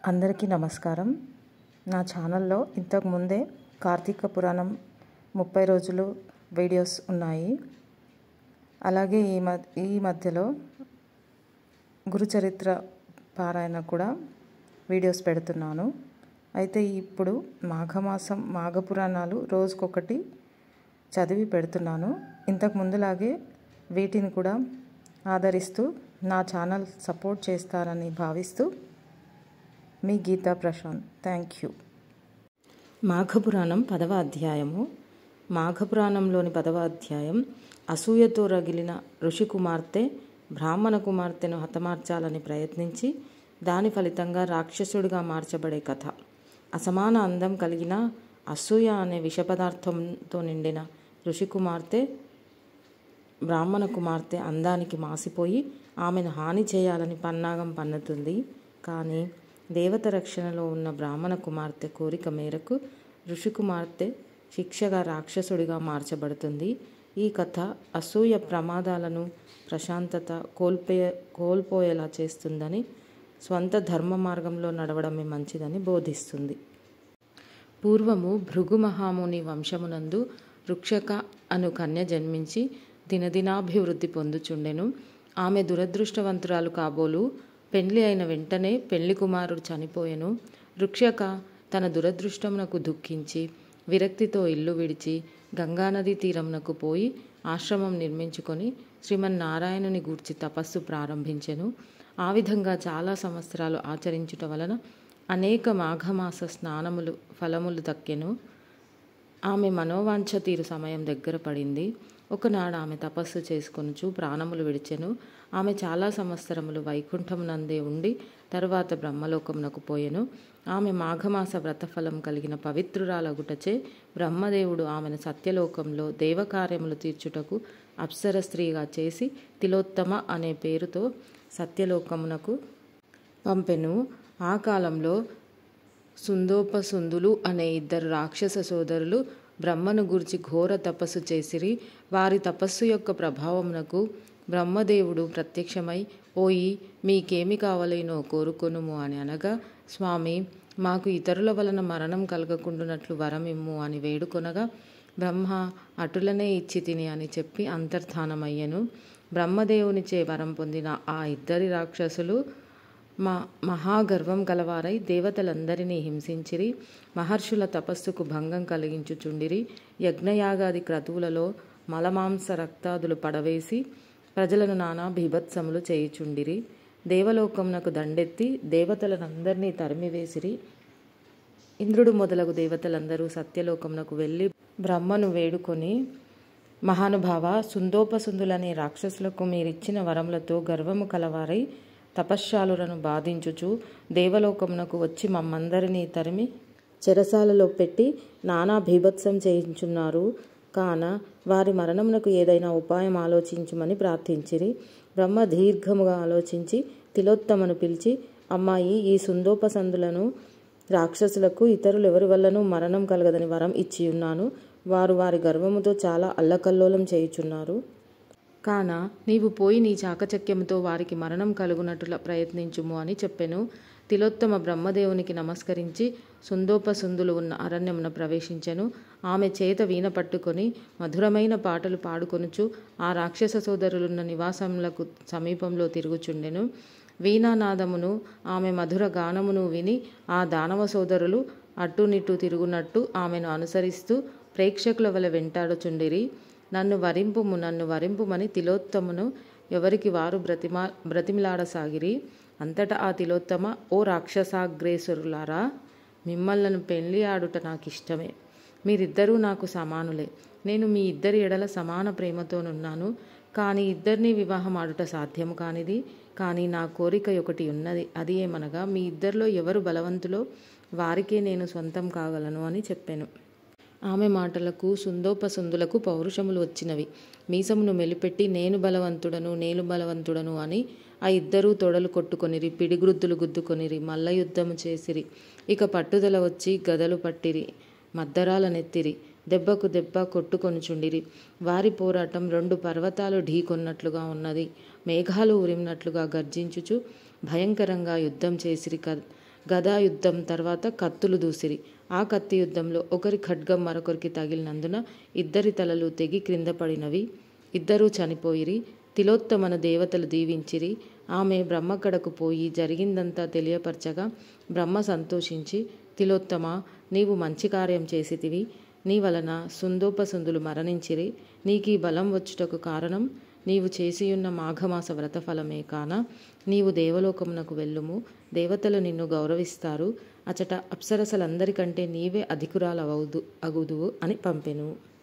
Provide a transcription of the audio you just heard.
అందరికీ నమస్కారం. నా ఛానల్లో ఇంతకు ముందే కార్తీక పురాణం 30 రోజులు వీడియోస్ ఉన్నాయి. అలాగే ఈ మధ్యలో గురుచరిత్ర పారాయణ కూడా వీడియోస్ పెడుతున్నాను. అయితే ఇప్పుడు మాఘమాసం మాఘ పురాణాలు రోజుకొకటి చదివి పెడుతున్నాను. ఇంతకు ముందులాగే వీటిని కూడా ఆదరిస్తూ నా ఛానల్ సపోర్ట్ చేస్తారని భావిస్తూ మీ గీతా ప్రశాంత్. Thank you. మాఘపురాణం 10వ అధ్యాయము. మాఘపురాణంలోని 10వ అధ్యాయం అసూయతో రగిలిన ఋషి కుమార్తె బ్రాహ్మణ కుమార్తెను హతమార్చాలని ప్రయత్నించి దాని ఫలితంగా రాక్షసుడిగా మార్చబడే కథ. అసమాన అందం కలిగిన అసూయ అనే విష పదార్థంతో నిండిన ఋషి కుమార్తె బ్రాహ్మణ కుమార్తె అందానికి మాసిపోయి ఆమెను హాని చేయాలని పన్నాగం పన్నుతుంది. కానీ దేవత రక్షణలో ఉన్న బ్రాహ్మణ కుమార్తె కోరిక మేరకు ఋషి కుమార్తె శిక్షగా రాక్షసుడిగా మార్చబడుతుంది. ఈ కథ అసూయ ప్రమాదాలను ప్రశాంతత కోల్పోయేలా చేస్తుందని, స్వంత ధర్మ మార్గంలో నడవడమే మంచిదని బోధిస్తుంది. పూర్వము భృగు మహాముని వంశమునందు రుక్షక అను కన్య జన్మించి దినదినాభివృద్ధి పొందుచుండెను. ఆమె దురదృష్టవంతురాలు కాబోలు. పెండ్లి అయిన వెంటనే పెళ్లి కుమారుడు చనిపోయెను. రుక్షక తన దురదృష్టమునకు దుఃఖించి విరక్తితో ఇల్లు విడిచి గంగానదీ తీరమునకు పోయి ఆశ్రమం నిర్మించుకొని శ్రీమన్నారాయణుని గూర్చి తపస్సు ప్రారంభించెను. ఆ విధంగా చాలా సంవత్సరాలు ఆచరించుట వలన అనేక మాఘమాస స్నానములు ఫలములు దక్కెను. ఆమె మనోవాంఛ తీరు సమయం దగ్గర పడింది. ఒకనాడు ఆమె తపస్సు చేసుకొనుచు ప్రాణములు విడిచెను. ఆమె చాలా సంవత్సరములు వైకుంఠమునందే ఉండి తరువాత బ్రహ్మలోకమునకు పోయెను. ఆమె మాఘమాస వ్రతఫలం కలిగిన పవిత్రురాలగుటచే బ్రహ్మదేవుడు ఆమెను సత్యలోకంలో దేవకార్యములు తీర్చుటకు అప్సర స్త్రీగా చేసి తిలోత్తమ అనే పేరుతో సత్యలోకమునకు పంపెను. ఆ కాలంలో సుందోపసుందులు అనే 2 రాక్షస సోదరులు బ్రహ్మను గూర్చి ఘోర తపస్సు చేసిరి. వారి తపస్సు యొక్క ప్రభావమునకు బ్రహ్మదేవుడు ప్రత్యక్షమై, పోయి మీకేమి కావలేనో కోరుకొనుము అని అనగా, స్వామి, మాకు ఇతరుల వలన మరణం కలగకుండునట్లు వరమిమ్ము అని వేడుకొనగా, బ్రహ్మ అటులనే ఇచ్చి తిని అని చెప్పి అంతర్ధానమయ్యెను. బ్రహ్మదేవునిచే వరం పొందిన ఆ 2 రాక్షసులు మహాగర్వం కలవారై దేవతలందరినీ హింసించిరి. మహర్షుల తపస్సుకు భంగం కలిగించుచుండిరి. యజ్ఞయాగాది క్రతువులలో మలమాంస రక్తాదులు పడవేసి ప్రజలను నానా బీభత్సములు చేయుచుండిరి. దేవలోకమునకు దండెత్తి దేవతలనందరినీ తరిమివేసిరి. ఇంద్రుడు మొదలగు దేవతలందరూ సత్యలోకమునకు వెళ్ళి బ్రహ్మను వేడుకొని, మహానుభావ, సుందోపసుందులనే రాక్షసులకు మీరిచ్చిన వరములతో గర్వము కలవారై తపశ్శాలులను బాధించుచు దేవలోకమునకు వచ్చి మమ్మందరినీ తరిమి చెరసాలలో పెట్టి నానా భీభత్సం చేయించున్నారు. కాన వారి మరణమునకు ఏదైనా ఉపాయం ఆలోచించుమని ప్రార్థించిరి. బ్రహ్మ దీర్ఘముగా ఆలోచించి తిలోత్తమను పిలిచి, అమ్మాయి, ఈ సుందోపసందులను రాక్షసులకు ఇతరులు ఎవరి వల్లనూ మరణం కలగదని వరం ఇచ్చియున్నాను. వారు వారి గర్వముతో చాలా అల్లకల్లోలం చేయుచున్నారు. కాన నీవు పోయి నీ చాకచక్యముతో వారికి మరణం కలుగునట్లు ప్రయత్నించుము అని చెప్పెను. తిలోత్తమ బ్రహ్మదేవునికి నమస్కరించి సుందోపసుందులు ఉన్న అరణ్యమున ప్రవేశించెను. ఆమె చేత వీణ పట్టుకొని మధురమైన పాటలు పాడుకొనుచు ఆ రాక్షస సోదరులున్న నివాసములకు సమీపంలో తిరుగుచుండెను. వీణానాదమును ఆమె మధుర గానమును విని ఆ దానవ సోదరులు అట్టునిట్టు తిరుగునట్టు ఆమెను అనుసరిస్తూ ప్రేక్షకుల వలె వెంటాడుచుండిరి. నన్ను వరింపుమని తిలోత్తమును ఎవరికి వారు బ్రతిమిలాడసాగిరి. అంతటా ఆ తిలోత్తమ, ఓ రాక్షసాగ్రేసురులారా, మిమ్మల్ని పెళ్లి ఆడుట నాకిష్టమే. మీరిద్దరూ నాకు సమానులే. నేను మీ ఇద్దరి ఎడల సమాన ప్రేమతోనున్నాను. కానీ ఇద్దరినీ వివాహం ఆడుట సాధ్యము కానిది. కానీ నా కోరిక ఒకటి ఉన్నది. అది ఏమనగా, మీ ఇద్దరిలో ఎవరు బలవంతులో వారికే నేను సొంతం కాగలను అని చెప్పాను. ఆమె మాటలకు సుందోపసుందులకు పౌరుషములు వచ్చినవి. మీసమును మెలిపెట్టి నేను బలవంతుడను అని ఆ 2 తొడలు కొట్టుకొనిరి. పిడిగ్రుద్దులు గుద్దుకొనిరి. మల్ల యుద్ధము చేసిరి. ఇక పట్టుదల వచ్చి గదలు పట్టిరి. మద్దరాలనెత్తిరి. దెబ్బకు దెబ్బ కొట్టుకొనుచుండిరి. వారి పోరాటం 2 పర్వతాలు ఢీకొన్నట్లుగా ఉన్నది. మేఘాలు ఉరిమినట్లుగా గర్జించుచు భయంకరంగా యుద్ధం చేసిరి. గదా యుద్ధం తర్వాత కత్తులు దూసిరి. ఆ కత్తి యుద్ధంలో ఒకరి ఖడ్గం మరొకరికి తగిలినందున ఇద్దరి తలలు తెగి క్రింద పడినవి. ఇద్దరూ చనిపోయిరి. తిలోత్తమను దేవతలు దీవించిరి. ఆమె బ్రహ్మకడకు పోయి జరిగిందంతా తెలియపరచగా బ్రహ్మ సంతోషించి, తిలోత్తమ, నీవు మంచి కార్యం చేసితివి. నీ వలన సుందోపసుందులు మరణించిరి. నీకీ బలం వచ్చుటకు కారణం నీవు చేసియున్న మాఘమాస వ్రతఫలమే కాన నీవు దేవలోకమునకు వెళ్ళుము. దేవతలు నిన్ను గౌరవిస్తారు. అచట అప్సరసలందరికంటే నీవే అధికురాలవగుదువు అని పంపెను.